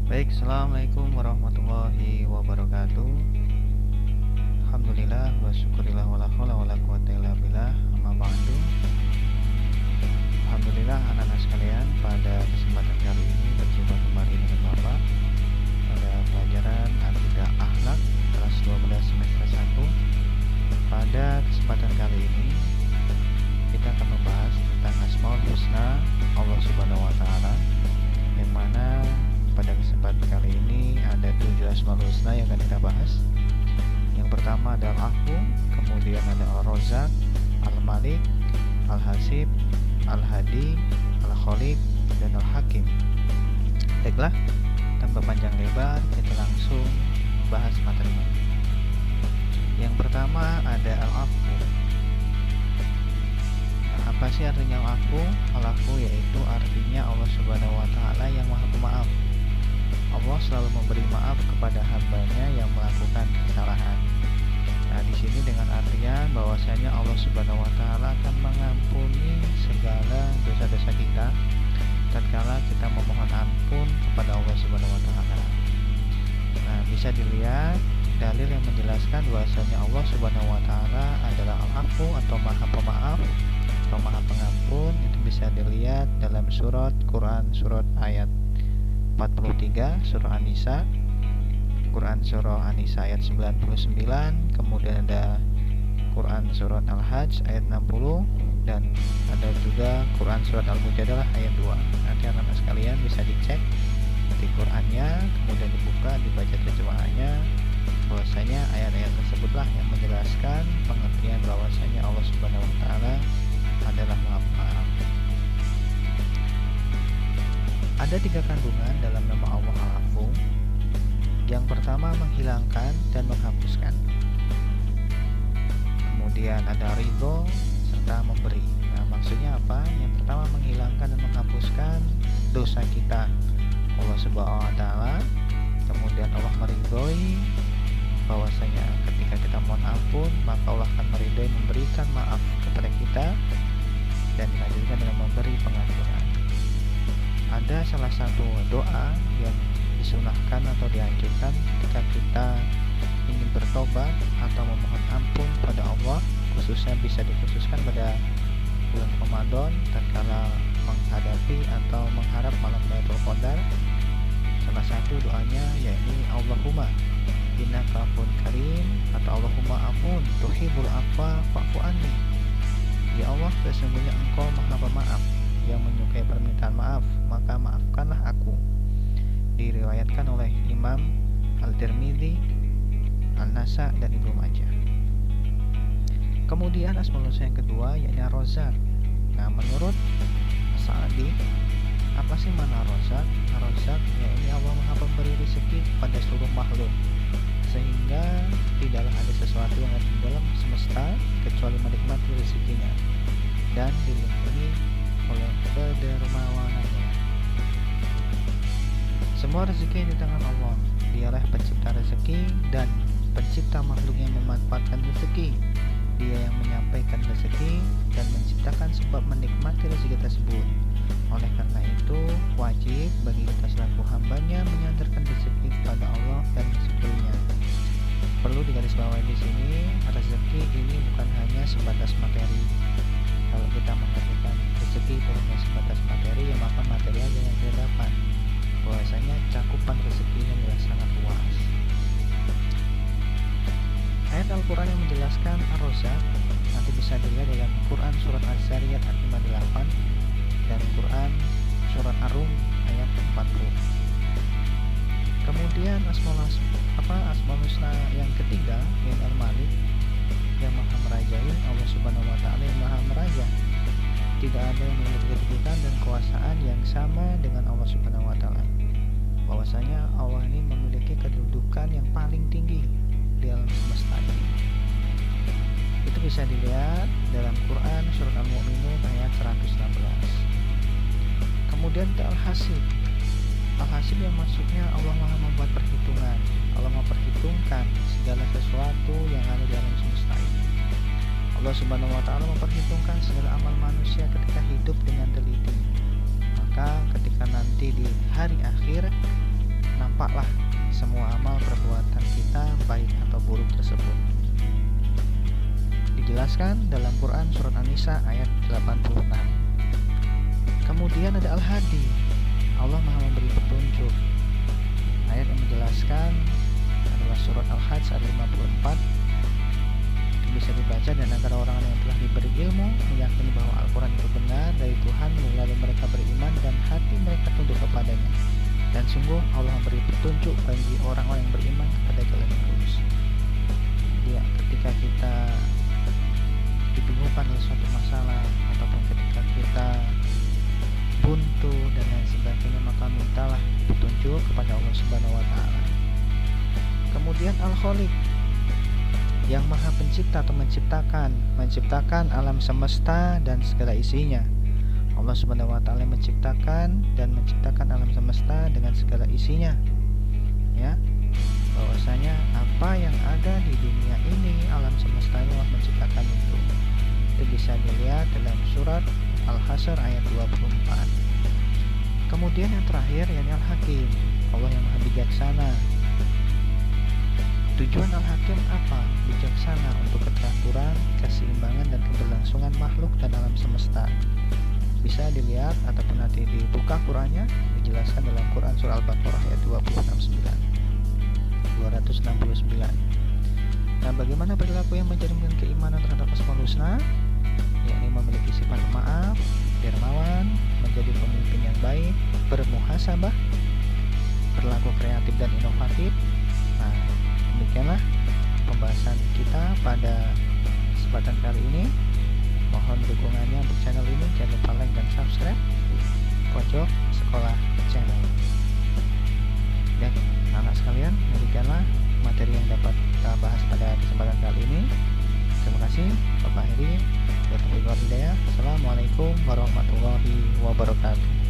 Baik, Assalamualaikum warahmatullahi wabarakatuh. Alhamdulillah wa syukurillah wa la haula wa la quwata illa billah. Amma ba'du. Alhamdulillah anak-anak sekalian, pada kesempatan kali ini berjumpa kembali dengan Bapak pada pelajaran Akidah Akhlak kelas 12 semester 1. Pada kesempatan kali ini kita akan membahas tentang Asmaul Husna Allah Subhanahu wa taala, yang mana pada kesempatan kali ini ada 7 Asmaul Husna yang akan kita bahas. Yang pertama adalah Aku, kemudian ada Ar-Razzaq, Al-Malik, Al-Hasib, Al-Hadi, Al-Khaliq, dan Al-Hakim. Baiklah, tanpa panjang lebar, kita langsung bahas materinya. Yang pertama ada Al-Afu. Apa sih artinya Al-Afu? Al-Afu yaitu artinya Allah Subhanahu wa taala yang Maha Pemaaf. Allah selalu memberi maaf kepada hambanya yang melakukan kesalahan. Nah, di sini dengan artian bahwasanya Allah Subhanahu wa taala akan mengampuni segala dosa-dosa kita tatkala kita memohon ampun kepada Allah Subhanahu wa taala. Nah, bisa dilihat dalil yang menjelaskan bahwasanya Allah Subhanahu wa taala adalah Al-Afu atau Maha Pemaaf atau Maha Pengampun. Itu bisa dilihat dalam surat Quran surat ayat 43 surah An-Nisa, Quran surah An-Nisa ayat 99, kemudian ada Quran surat Al-Hajj ayat 60, dan ada juga Quran surat Al-Mujadalah ayat 2. Nanti anak-anak sekalian bisa dicek di Qurannya, kemudian dibuka, dibaca terjemahannya, bahwasanya ayat-ayat tersebutlah yang menjelaskan pengertian bahwasanya Allah Subhanahu wa taala adalah Maha Pemaaf. Ada 3 kandungan dalam nama Allah Al-Afu. Yang pertama menghilangkan dan menghapuskan. Kemudian ada ridho serta memberi. Nah, maksudnya apa? Yang pertama menghilangkan dan menghapuskan dosa kita Allah Subhanahu wa taala. Kemudian Allah meridhoi bahwasanya ketika kita mohon ampun, maka Allah akan meridhoi memberikan maaf kepada kita, dan dilanjutkan dengan memberi pengampunan. Ada salah satu doa yang disunahkan atau dianjurkan ketika kita ingin bertobat atau memohon ampun pada Allah, khususnya bisa dikhususkan pada bulan Ramadan tatkala menghadapi atau mengharap malam Lailatul Qadar. Salah satu doanya yakni Allahumma innaka afuwwun karim atau Allahumma afun tuhibbul afwa fa'fu anni. Ya Allah, sesungguhnya Engkau Maha Pemaaf yang menyukai permintaan maaf, maka maafkanlah aku. Diriwayatkan oleh Imam Al-Tirmidzi, Al-Nasa, dan Ibnu Majah. Kemudian Asmaul Husna yang kedua yakni Ar-Razzaq. Nah, menurut Sa'di, apa sih makna Ar-Razzaq? Ar-Razzaq yakni Allah Maha Pemberi rezeki pada seluruh makhluk, sehingga tidaklah ada sesuatu yang ada di dalam semesta kecuali menikmati rezekinya dan dilindungi oleh kedermawanannya. Semua rezeki di tangan Allah. Dialah pencipta rezeki dan pencipta makhluk yang memanfaatkan rezeki. Dia yang menyampaikan rezeki dan menciptakan sebab menikmati rezeki tersebut. Oleh karena itu, wajib bagi kita selaku hambanya menyandarkan rezeki kepada Allah dan sebetulnya. Perlu digarisbawahi di sini, rezeki ini bukan hanya sebatas materi. Kalau kita mengartikan rezeki itu hanya sebatas materi, ya maka materi aja yang kita dapat. Bahwasanya cakupan rezekinya adalah sangat luas. Ayat Al-Quran yang menjelaskan Ar-Razzaq nanti bisa dilihat dalam Quran surat Az-Zariyat ayat 58 dan Quran surat Ar-Rum ayat 40. Kemudian Asmaul Husna yang ketiga yang Al-Malik, yang Maha Merajai, Allah Subhanahu wa taala yang Maha Meraja. Tidak ada yang memiliki kedudukan dan kekuasaan yang sama dengan Allah Subhanahu wa taala. Bahwasanya Allah ini memiliki kedudukan yang paling tinggi di alam semesta ini. Itu bisa dilihat dalam Quran surat Al-Mu'minun ayat 116. Kemudian Al-Hasib. Al-Hasib yang maksudnya Allah Maha membuat perhitungan. Allah memperhitungkan segala sesuatu yang ada di alam semesta ini. Allah Subhanahu wa taala memperhitungkan segala amal manusia ketika hidup dengan teliti. Maka ketika nanti di hari akhir nampaklah semua amal perbuatan kita baik atau buruk tersebut. Dijelaskan dalam Quran surat An-Nisa ayat 86. Kemudian ada Al-Hadi, Allah Maha memberi petunjuk. Ayat yang menjelaskan adalah surat Al-Hajj ayat 54. Bisa dibaca, dan agar orang-orang yang telah diberi ilmu meyakini bahwa Al-Quran itu benar dari Tuhan, lalu mereka beriman dan hati mereka tunduk kepadanya. Dan sungguh Allah memberi petunjuk bagi orang-orang yang beriman kepada jalan yang lurus. Jadi ketika kita dibingungkan oleh suatu masalah ataupun ketika kita buntu dan lain sebagainya, maka mintalah petunjuk kepada Allah Subhanahu wa taala. Kemudian Al-Khaliq, yang Maha Pencipta atau menciptakan alam semesta dan segala isinya. Allah Subhanahu wa taala menciptakan alam semesta dengan segala isinya. Ya. Bahwasanya apa yang ada di dunia ini, alam semestanya Allah menciptakan itu. Itu bisa dilihat dalam surat Al-Hasyr ayat 24. Kemudian yang terakhir yakni Al-Hakim, Allah yang Maha Bijaksana. Tujuan Al-Hakim apa? Bijaksana untuk keteraturan, keseimbangan dan keberlangsungan makhluk dan alam semesta. Bisa dilihat ataupun nanti dibuka Qurannya, dijelaskan dalam Quran surah Al-Baqarah ayat 269. Nah, bagaimana perilaku yang mencerminkan keimanan terhadap Asmaul Husna? Yakni memiliki sifat maaf, dermawan, menjadi pemimpin yang baik, bermuhasabah, berlaku kreatif dan inovatif. Nah, demikianlah pembahasan kita pada kesempatan kali ini. Mohon dukungannya untuk channel ini, jangan lupa like dan subscribe. Pojok Sekolah Channel. Dan anak sekalian, demikianlah materi yang dapat kita bahas pada kesempatan kali ini. Terima kasih. Bapak Heri, Assalamualaikum warahmatullahi wabarakatuh.